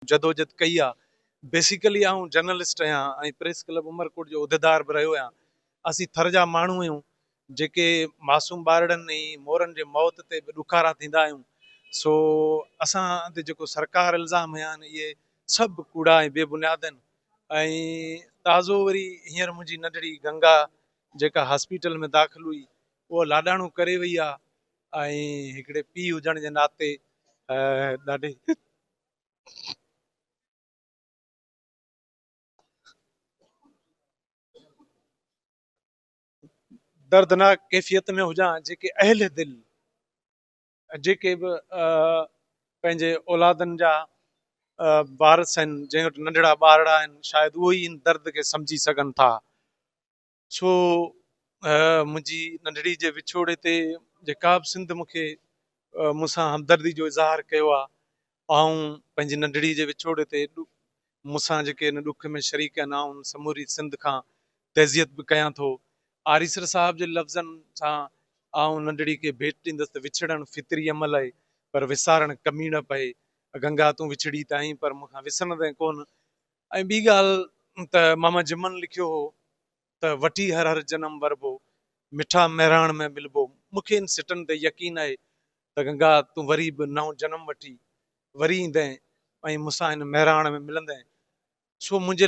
जदोजहद कई आहे। बेसिकली आऊं जर्नलिस्ट आहियां ऐं प्रेस क्लब उमरकोट जो उहिदेदार बि रहियो आहियां। असीं थर जा माण्हू आहियूं जेके मासूम ॿारनि ऐं मोरनि जे मौत ते बि ॾुखारा थींदा आहियूं। सो असां ते जेको सरकार इल्ज़ाम हया आहिनि इहे सभु कूड़ा ऐं बेबुनियाद आहिनि। ऐं ताज़ो वरी हींअर मुंहिंजी नंढड़ी गंगा जेका हॉस्पिटल में दाख़िल हुई उहा लाॾाणो करे वई आहे। ऐं हिकिड़े पीउ हुजण जे नाते ॾाढे दर्दनाक कैफ़ियत में हुजां, जेके अहल दिल जेके बि पंहिंजे औलादनि जा वारिस आहिनि, जंहिं वटि नंढड़ा ॿारड़ा आहिनि, शायदि उहो ई इन दर्द खे सम्झी सघनि था। छो मुंहिंजी नंढड़ी जे विछोड़े ते जेका बि सिंध मूंखे मूंसां हमदर्दी जो इज़हार कयो आहे, ऐं पंहिंजी नंढड़ी जे विछोड़े ते मूंसां जेके हिन ॾुख में शरीक आहिनि, आउं समूरी सिंध खां तहज़ियत बि कयां थो। आरिसर साहब जे लफ़्ज़नि सां आउं नंढड़ी खे भेट ॾींदुसि त विछड़णु फितरी अमल आहे, पर विसारणु कमी न पए। गंगा तूं विछड़ी त आहीं पर मूंखां विसरंदे कोन। ऐं ॿी ॻाल्हि त मामा जिमन लिखियो हो त वठी हर हर जनम वरबो, मिठा महिराण में मिलबो। मूंखे इन सिटनि ते यकीन आहे त गंगा तूं वरी बि नओं जनम वठी वरी ईंदे ऐं मूंसां हिन महिराण में मिलंदे। सो मुंहिंजे